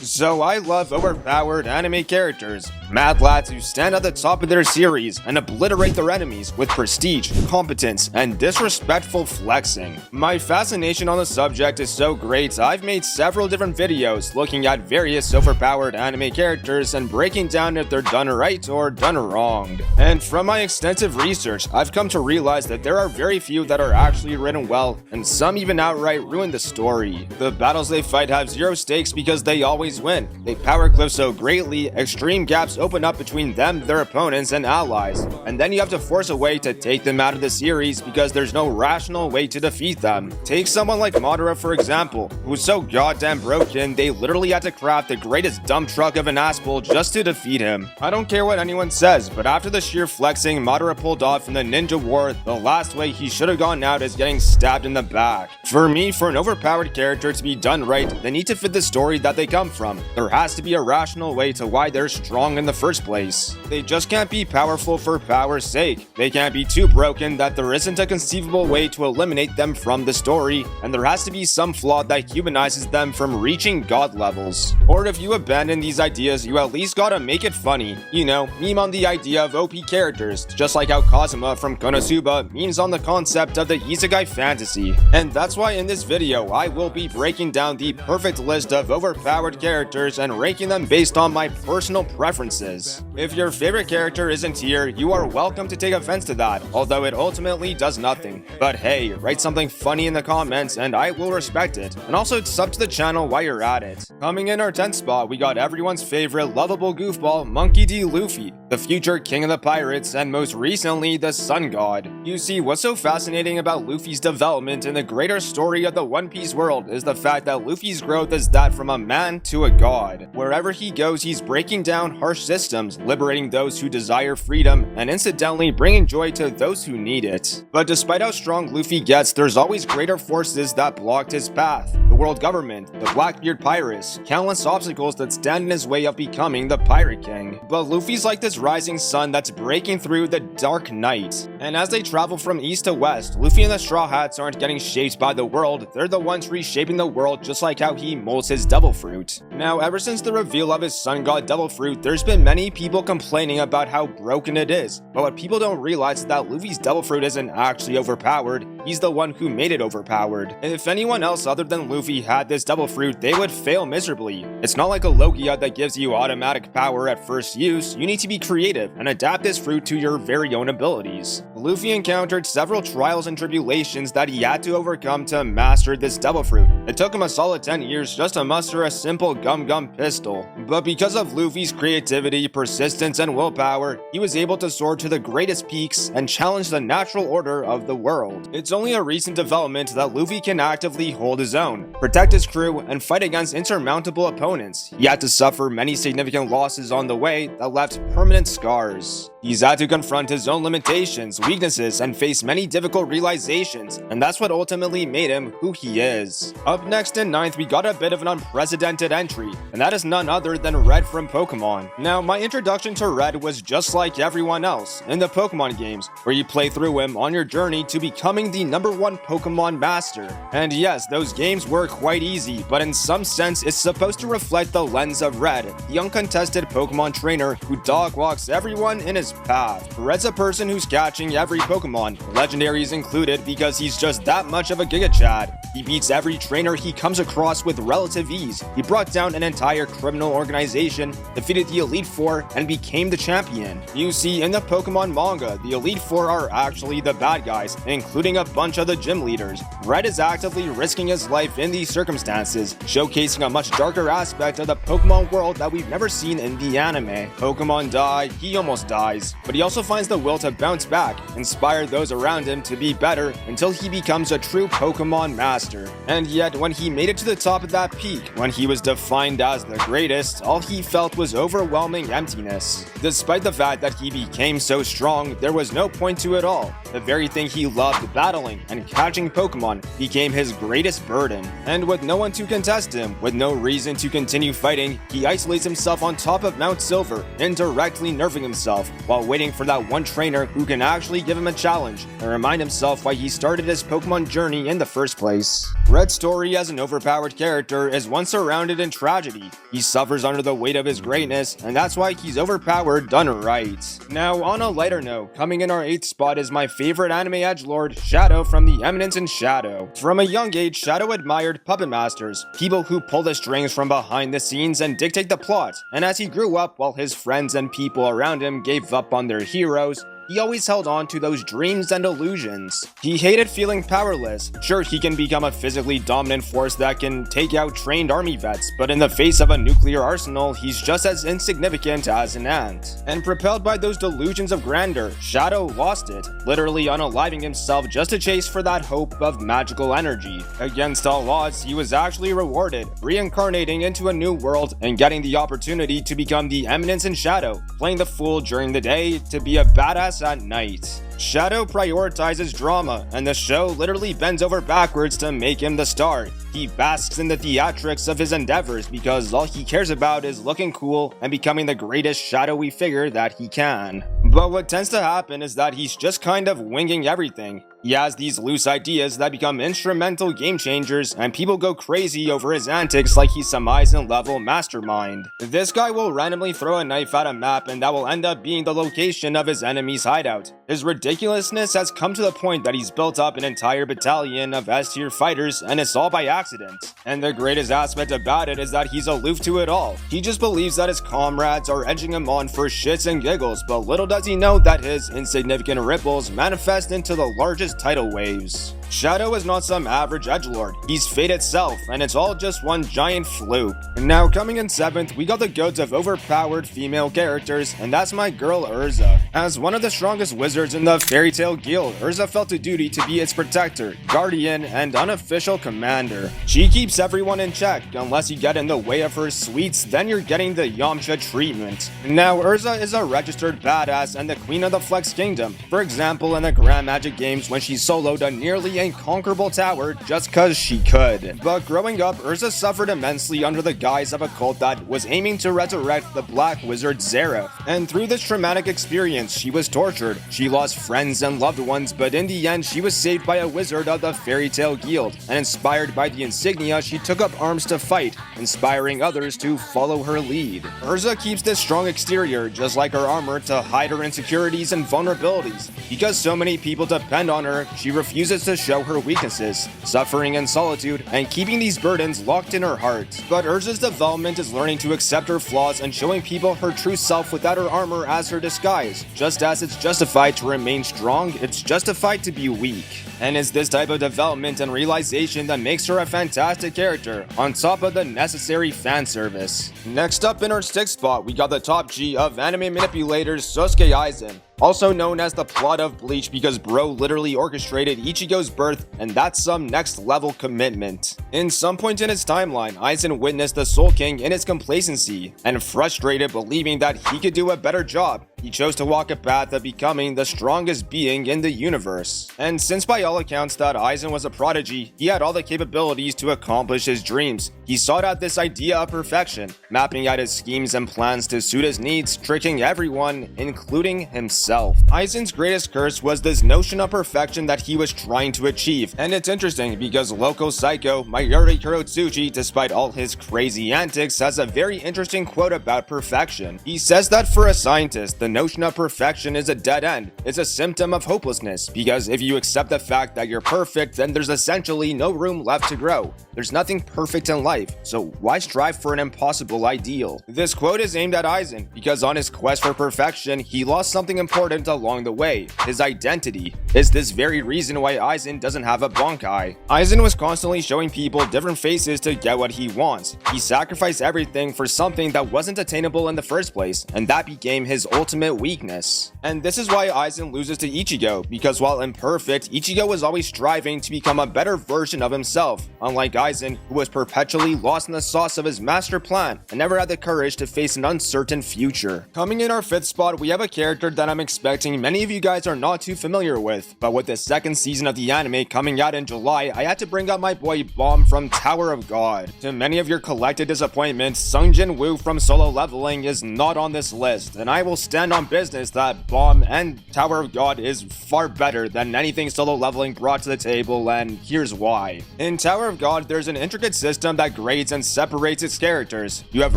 So I love overpowered anime characters, mad lads who stand at the top of their series and obliterate their enemies with prestige, competence, and disrespectful flexing. My fascination on the subject is so great, I've made several different videos looking at various overpowered anime characters and breaking down if they're done right or done wrong. And from my extensive research, I've come to realize that there are very few that are actually written well, and some even outright ruin the story. The battles they fight have zero stakes because they always win. They power cliff so greatly, extreme gaps open up between them, their opponents, and allies, and then you have to force a way to take them out of the series because there's no rational way to defeat them. Take someone like Madara for example, who's so goddamn broken they literally had to craft the greatest dump truck of an asshole just to defeat him. I don't care what anyone says, but after the sheer flexing Madara pulled off in the Ninja War, the last way he should have gone out is getting stabbed in the back. For me, for an overpowered character to be done right, they need to fit the story that they come from. There has to be a rational way to why they're strong in the first place. They just can't be powerful for power's sake. They can't be too broken that there isn't a conceivable way to eliminate them from the story, and there has to be some flaw that humanizes them from reaching god levels. Or if you abandon these ideas, you at least gotta make it funny. You know, meme on the idea of OP characters, just like how Kazuma from Konosuba memes on the concept of the isekai fantasy. And that's why in this video, I will be breaking down the perfect list of overpowered characters and ranking them based on my personal preferences. If your favorite character isn't here, you are welcome to take offense to that, although it ultimately does nothing. But hey, write something funny in the comments and I will respect it. And also sub to the channel while you're at it. Coming in our 10th spot, we got everyone's favorite lovable goofball, Monkey D. Luffy, the future king of the pirates, and most recently, the sun god. You see, what's so fascinating about Luffy's development in the greater story of the One Piece world is the fact that Luffy's growth is that from a man to a god. Wherever he goes, he's breaking down harsh systems, liberating those who desire freedom, and incidentally bringing joy to those who need it. But despite how strong Luffy gets, there's always greater forces that blocked his path. The world government, the Blackbeard pirates, countless obstacles that stand in his way of becoming the Pirate King. But Luffy's like this rising sun that's breaking through the dark night. And as they travel from east to west, Luffy and the Straw Hats aren't getting shaped by the world, they're the ones reshaping the world just like how he molds his Devil Fruit. Now, ever since the reveal of his Sun God Devil Fruit, there's been many people complaining about how broken it is. But what people don't realize is that Luffy's Devil Fruit isn't actually overpowered, he's the one who made it overpowered. If anyone else other than Luffy had this Devil Fruit, they would fail miserably. It's not like a Logia that gives you automatic power at first use, you need to be creative and adapt this fruit to your very own abilities. Luffy encountered several trials and tribulations that he had to overcome to master this Devil Fruit. It took him a solid 10 years just to muster a simple Gum Gum pistol. But because of Luffy's creativity, persistence, and willpower, he was able to soar to the greatest peaks and challenge the natural order of the world. It's only a recent development that Luffy can actively hold his own, protect his crew, and fight against insurmountable opponents. He had to suffer many significant losses on the way that left permanent scars. He's had to confront his own limitations, weaknesses, and face many difficult realizations, and that's what ultimately made him who he is. Up next in 9th, we got a bit of an unprecedented entry, and that is none other than Red from Pokémon. Now, my introduction to Red was just like everyone else, in the Pokémon games, where you play through him on your journey to becoming the #1 Pokémon Master. And yes, those games were quite easy, but in some sense, it's supposed to reflect the lens of Red, the uncontested Pokémon trainer who dog walks everyone in his path. Red's a person who's catching every Pokémon, legendaries included, because he's just that much of a Giga Chad. He beats every trainer he comes across with relative ease. He brought down an entire criminal organization, defeated the Elite Four, and became the champion. You see, in the Pokemon manga, the Elite Four are actually the bad guys, including a bunch of the gym leaders. Red is actively risking his life in these circumstances, showcasing a much darker aspect of the Pokemon world that we've never seen in the anime. Pokemon die, he almost dies, but he also finds the will to bounce back, inspire those around him to be better until he becomes a true Pokemon master. And yet, when he made it to the top of that peak, when he was defined as the greatest, all he felt was overwhelming emptiness. Despite the fact that he became so strong, there was no point to it all. The very thing he loved, battling and catching Pokemon, became his greatest burden. And with no one to contest him, with no reason to continue fighting, he isolates himself on top of Mount Silver, indirectly nerfing himself, while waiting for that one trainer who can actually give him a challenge and remind himself why he started his Pokemon journey in the first place. Red's story as an overpowered character is one surrounded in tragedy. He suffers under the weight of his greatness, and that's why he's overpowered done right. Now, on a lighter note, coming in our 8th spot is my favorite anime edgelord, Shadow from the Eminence in Shadow. From a young age, Shadow admired puppet masters, people who pull the strings from behind the scenes and dictate the plot, and as he grew up, while his friends and people around him gave up on their heroes, he always held on to those dreams and illusions. He hated feeling powerless. Sure, he can become a physically dominant force that can take out trained army vets, but in the face of a nuclear arsenal, he's just as insignificant as an ant. And propelled by those delusions of grandeur, Shadow lost it, literally unaliving himself just to chase for that hope of magical energy. Against all odds, he was actually rewarded, reincarnating into a new world and getting the opportunity to become the Eminence in Shadow, playing the fool during the day to be a badass at night. Shadow prioritizes drama, and the show literally bends over backwards to make him the star. He basks in the theatrics of his endeavors because all he cares about is looking cool and becoming the greatest shadowy figure that he can. But what tends to happen is that he's just kind of winging everything. He has these loose ideas that become instrumental game changers, and people go crazy over his antics like he's some Aizen level mastermind. This guy will randomly throw a knife at a map, and that will end up being the location of his enemy's hideout. His ridiculousness has come to the point that he's built up an entire battalion of S-tier fighters, and it's all by accident. And the greatest aspect about it is that he's aloof to it all. He just believes that his comrades are edging him on for shits and giggles, but little does he know that his insignificant ripples manifest into the largest tidal waves. Shadow is not some average edgelord, he's fate itself, and it's all just one giant fluke. And now coming in 7th, we got the goats of overpowered female characters, and that's my girl Erza. As one of the strongest wizards in the Fairy Tail Guild, Erza felt a duty to be its protector, guardian, and unofficial commander. She keeps everyone in check, unless you get in the way of her sweets, then you're getting the Yamcha treatment. Now Erza is a registered badass and the queen of the Flex Kingdom, for example in the Grand Magic games when she soloed a nearly inconquerable tower just cause she could. But growing up, Erza suffered immensely under the guise of a cult that was aiming to resurrect the Black Wizard Zeref. And through this traumatic experience, she was tortured, she lost friends and loved ones, but in the end she was saved by a wizard of the Fairy Tail Guild, and inspired by the insignia she took up arms to fight, inspiring others to follow her lead. Erza keeps this strong exterior, just like her armor, to hide her insecurities and vulnerabilities. Because so many people depend on her, she refuses to show her weaknesses, suffering in solitude, and keeping these burdens locked in her heart. But Erza's development is learning to accept her flaws and showing people her true self without her armor as her disguise. Just as it's justified to remain strong, it's justified to be weak. And it's this type of development and realization that makes her a fantastic character, on top of the necessary fan service. Next up in our 6th spot, we got the top G of anime manipulators, Sosuke Aizen. Also known as the plot of Bleach because bro literally orchestrated Ichigo's birth, and that's some next level commitment. In some point in his timeline, Aizen witnessed the Soul King in his complacency, and frustrated believing that he could do a better job, he chose to walk a path of becoming the strongest being in the universe. And since by all accounts that Aizen was a prodigy, he had all the capabilities to accomplish his dreams. He sought out this idea of perfection, mapping out his schemes and plans to suit his needs, tricking everyone, including himself. Aizen's greatest curse was this notion of perfection that he was trying to achieve. And it's interesting because local psycho Mayuri Kurotsuchi, despite all his crazy antics, has a very interesting quote about perfection. He says that for a scientist, the notion of perfection is a dead end. It's a symptom of hopelessness, because if you accept the fact that you're perfect, then there's essentially no room left to grow. There's nothing perfect in life, so why strive for an impossible ideal? This quote is aimed at Aizen, because on his quest for perfection, he lost something important along the way, his identity. It's this very reason why Aizen doesn't have a Bankai. Aizen was constantly showing people different faces to get what he wants. He sacrificed everything for something that wasn't attainable in the first place, and that became his ultimate weakness. And this is why Aizen loses to Ichigo, because while imperfect, Ichigo was always striving to become a better version of himself, unlike Aizen, who was perpetually lost in the sauce of his master plan and never had the courage to face an uncertain future. Coming in our 5th spot, we have a character that I'm expecting many of you guys are not too familiar with, but with the 2nd season of the anime coming out in July, I had to bring up my boy Baam from Tower of God. To many of your collected disappointments, Sungjin Woo from Solo Leveling is not on this list, and I will stand stand on business that Baam and Tower of God is far better than anything solo leveling brought to the table, and here's why. In Tower of God, there's an intricate system that grades and separates its characters. You have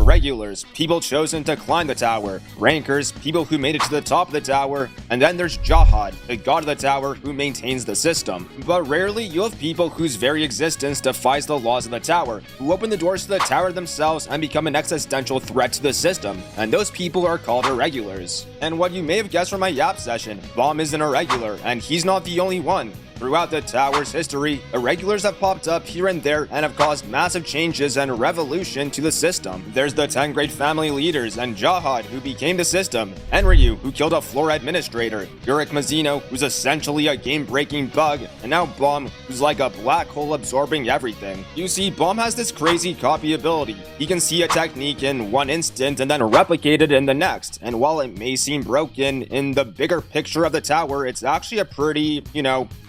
regulars, people chosen to climb the tower, rankers, people who made it to the top of the tower, and then there's Jahad, the god of the tower who maintains the system. But rarely you have people whose very existence defies the laws of the tower, who open the doors to the tower themselves and become an existential threat to the system, and those people are called irregulars. And what you may have guessed from my Yap session, Baam is an irregular, and he's not the only one. Throughout the tower's history, irregulars have popped up here and there and have caused massive changes and revolution to the system. There's the 10 great family leaders and Jahad, who became the system, Enryu, who killed a floor administrator, Yurik Mizuno, who's essentially a game-breaking bug, and now Baam, who's like a black hole absorbing everything. You see, Baam has this crazy copy ability. He can see a technique in one instant and then replicate it in the next, and while it may seem broken, in the bigger picture of the tower, it's actually a pretty,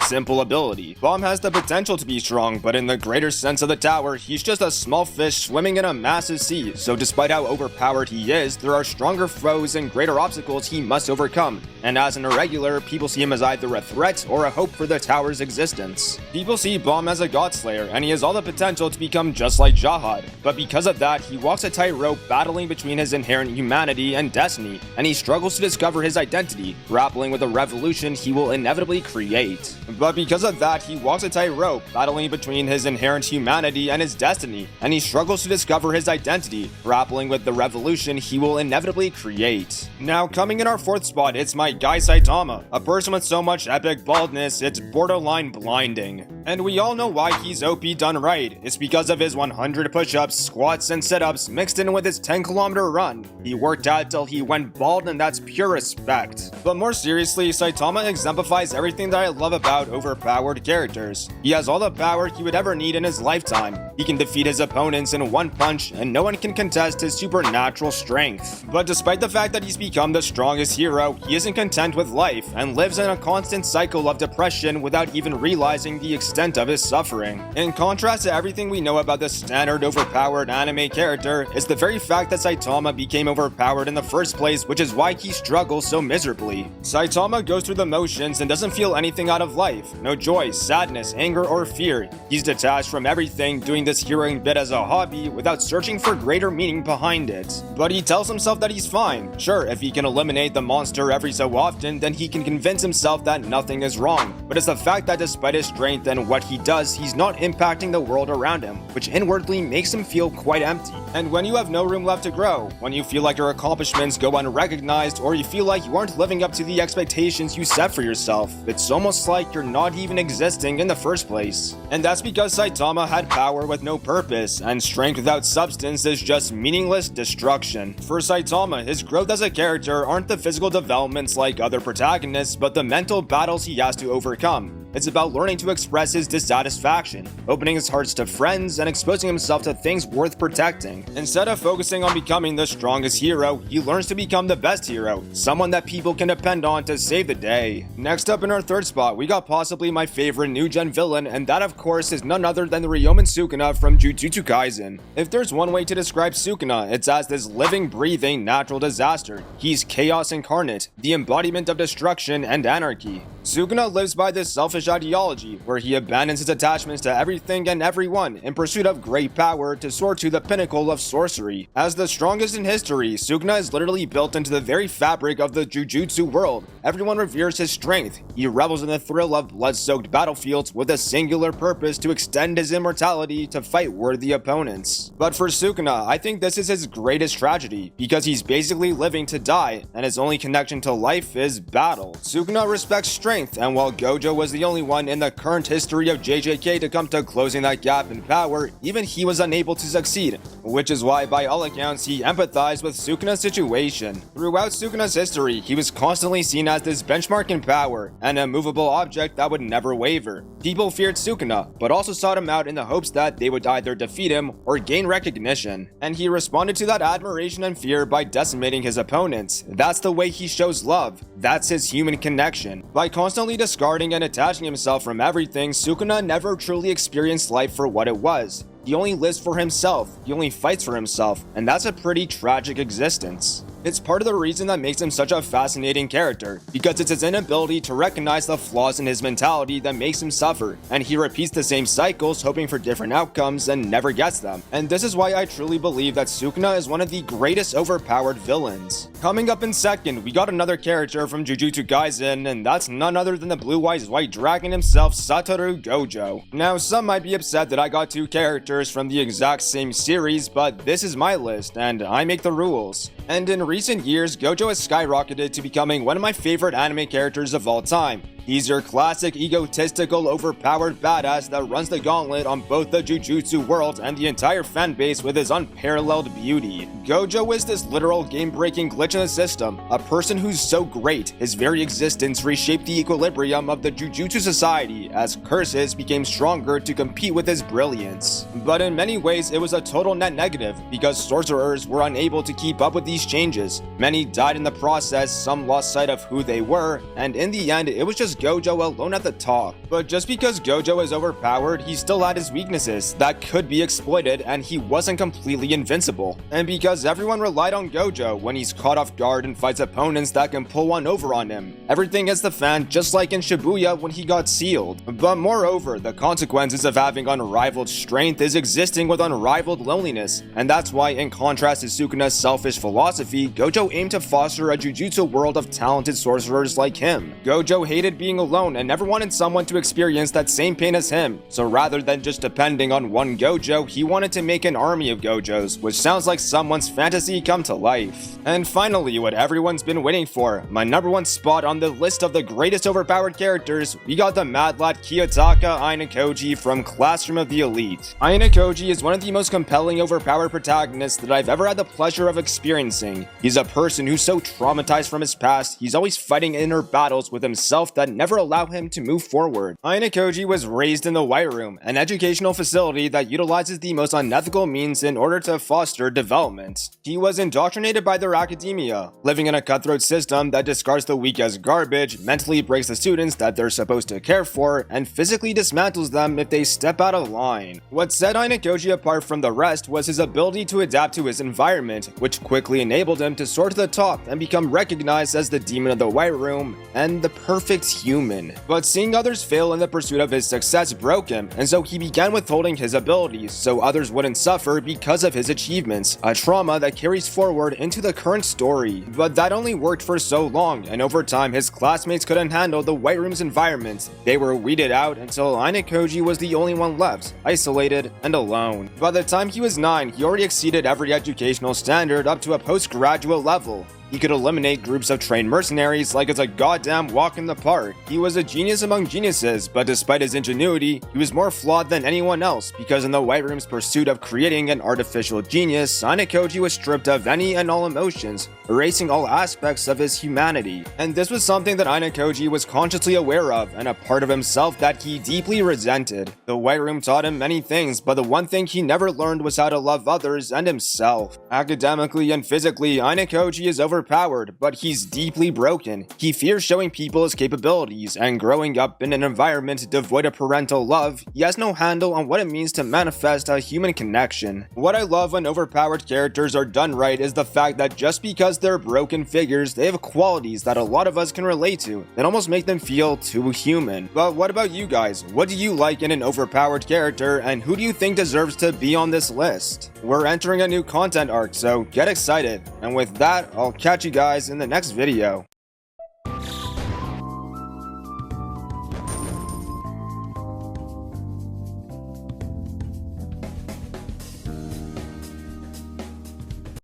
simple ability. Baam has the potential to be strong, but in the greater sense of the tower, he's just a small fish swimming in a massive sea, so despite how overpowered he is, there are stronger foes and greater obstacles he must overcome, and as an irregular, people see him as either a threat or a hope for the tower's existence. People see Baam as a godslayer, and he has all the potential to become just like Jahad, but because of that, he walks a tightrope battling between his inherent humanity and destiny, and he struggles to discover his identity, grappling with the revolution he will inevitably create. But because of that, he walks a tightrope, battling between his inherent humanity and his destiny, and he struggles to discover his identity, grappling with the revolution he will inevitably create. Now, coming in our 4th spot, it's my guy Saitama, a person with so much epic baldness, it's borderline blinding. And we all know why he's OP done right. It's because of his 100 push-ups, squats, and sit-ups mixed in with his 10-kilometer run. He worked out till he went bald, and that's pure respect. But more seriously, Saitama exemplifies everything that I love about overpowered characters. He has all the power he would ever need in his lifetime. He can defeat his opponents in one punch, and no one can contest his supernatural strength. But despite the fact that he's become the strongest hero, he isn't content with life, and lives in a constant cycle of depression without even realizing the extent of his suffering. In contrast to everything we know about the standard overpowered anime character, is the very fact that Saitama became overpowered in the first place, which is why he struggles so miserably. Saitama goes through the motions and doesn't feel anything out of life. No joy, sadness, anger, or fear. He's detached from everything, doing this heroing bit as a hobby without searching for greater meaning behind it. But he tells himself that he's fine. Sure, if he can eliminate the monster every so often, then he can convince himself that nothing is wrong. But it's the fact that despite his strength and what he does, he's not impacting the world around him, which inwardly makes him feel quite empty. And when you have no room left to grow, when you feel like your accomplishments go unrecognized, or you feel like you aren't living up to the expectations you set for yourself, it's almost like you're not even existing in the first place. And that's because Saitama had power with no purpose, and strength without substance is just meaningless destruction. For Saitama, his growth as a character aren't the physical developments like other protagonists, but the mental battles he has to overcome. It's about learning to express his dissatisfaction, opening his heart to friends, and exposing himself to things worth protecting. Instead of focusing on becoming the strongest hero, he learns to become the best hero, someone that people can depend on to save the day. Next up in our 3rd spot, we got possibly my favorite new-gen villain, and that of course is none other than the Ryomen Sukuna from Jujutsu Kaisen. If there's one way to describe Sukuna, it's as this living, breathing, natural disaster. He's chaos incarnate, the embodiment of destruction and anarchy. Sukuna lives by this selfish ideology, where he abandons his attachments to everything and everyone in pursuit of great power to soar to the pinnacle of sorcery. As the strongest in history, Sukuna is literally built into the very fabric of the Jujutsu world. Everyone reveres his strength. He revels in the thrill of blood-soaked battlefields with a singular purpose to extend his immortality to fight worthy opponents. But for Sukuna, I think this is his greatest tragedy, because he's basically living to die, and his only connection to life is battle. Sukuna respects strength, and while Gojo was the only one in the current history of JJK to come to closing that gap in power, even he was unable to succeed, which is why by all accounts he empathized with Sukuna's situation. Throughout Sukuna's history, he was constantly seen as this benchmark in power, an immovable object that would never waver. People feared Sukuna, but also sought him out in the hopes that they would either defeat him or gain recognition, and he responded to that admiration and fear by decimating his opponents. That's the way he shows love. That's his human connection. By constantly discarding and attaching himself from everything, Sukuna never truly experienced life for what it was. He only lives for himself, he only fights for himself, and that's a pretty tragic existence. It's part of the reason that makes him such a fascinating character, because it's his inability to recognize the flaws in his mentality that makes him suffer, and he repeats the same cycles hoping for different outcomes and never gets them. And this is why I truly believe that Sukuna is one of the greatest overpowered villains. Coming up in second, we got another character from Jujutsu Kaisen, and that's none other than the blue-eyes white dragon himself, Satoru Gojo. Now, some might be upset that I got two characters from the exact same series, but this is my list, and I make the rules. And in recent years, Gojo has skyrocketed to becoming one of my favorite anime characters of all time. He's your classic egotistical, overpowered badass that runs the gauntlet on both the Jujutsu world and the entire fanbase with his unparalleled beauty. Gojo is this literal game-breaking glitch in the system, a person who's so great, his very existence reshaped the equilibrium of the Jujutsu society as curses became stronger to compete with his brilliance. But in many ways, it was a total net negative, because sorcerers were unable to keep up with these changes. Many died in the process, some lost sight of who they were, and in the end, it was just Gojo alone at the top. But just because Gojo is overpowered, he still had his weaknesses that could be exploited, and he wasn't completely invincible. And because everyone relied on Gojo when he's caught off guard and fights opponents that can pull one over on him, everything hits the fan, just like in Shibuya when he got sealed. But moreover, the consequences of having unrivaled strength is existing with unrivaled loneliness, and that's why, in contrast to Sukuna's selfish philosophy, Gojo aimed to foster a Jujutsu world of talented sorcerers like him. Gojo hated being alone and never wanted someone to experience that same pain as him, so rather than just depending on one Gojo, he wanted to make an army of Gojos, which sounds like someone's fantasy come to life. And finally, what everyone's been waiting for, my number one spot on the list of the greatest overpowered characters, we got the mad lad Kiyotaka Ayanokoji from Classroom of the Elite. Ayanokoji is one of the most compelling overpowered protagonists that I've ever had the pleasure of experiencing. He's a person who's so traumatized from his past, he's always fighting inner battles with himself that never allow him to move forward. Ayanokoji was raised in the White Room, an educational facility that utilizes the most unethical means in order to foster development. He was indoctrinated by their academia, living in a cutthroat system that discards the weak as garbage, mentally breaks the students that they're supposed to care for, and physically dismantles them if they step out of line. What set Ayanokoji apart from the rest was his ability to adapt to his environment, which quickly enabled him to soar to the top and become recognized as the demon of the White Room and the perfect human. But seeing others fail in the pursuit of his success broke him, and so he began withholding his abilities so others wouldn't suffer because of his achievements, a trauma that carries forward into the current story. But that only worked for so long, and over time his classmates couldn't handle the White Room's environment. They were weeded out until Ayanokoji was the only one left, isolated and alone. By the time he was 9, he already exceeded every educational standard up to a postgraduate level. He could eliminate groups of trained mercenaries like it's a goddamn walk in the park. He was a genius among geniuses, but despite his ingenuity, he was more flawed than anyone else, because in the White Room's pursuit of creating an artificial genius, Ayanokoji was stripped of any and all emotions, erasing all aspects of his humanity. And this was something that Ayanokoji was consciously aware of, and a part of himself that he deeply resented. The White Room taught him many things, but the one thing he never learned was how to love others and himself. Academically and physically, Ayanokoji is overpowered, but he's deeply broken. He fears showing people his capabilities, and growing up in an environment devoid of parental love, he has no handle on what it means to manifest a human connection. What I love when overpowered characters are done right is the fact that just because they're broken figures, they have qualities that a lot of us can relate to that almost make them feel too human. But what about you guys? What do you like in an overpowered character, and who do you think deserves to be on this list? We're entering a new content arc, so get excited. And with that, I'll catch you guys in the next video.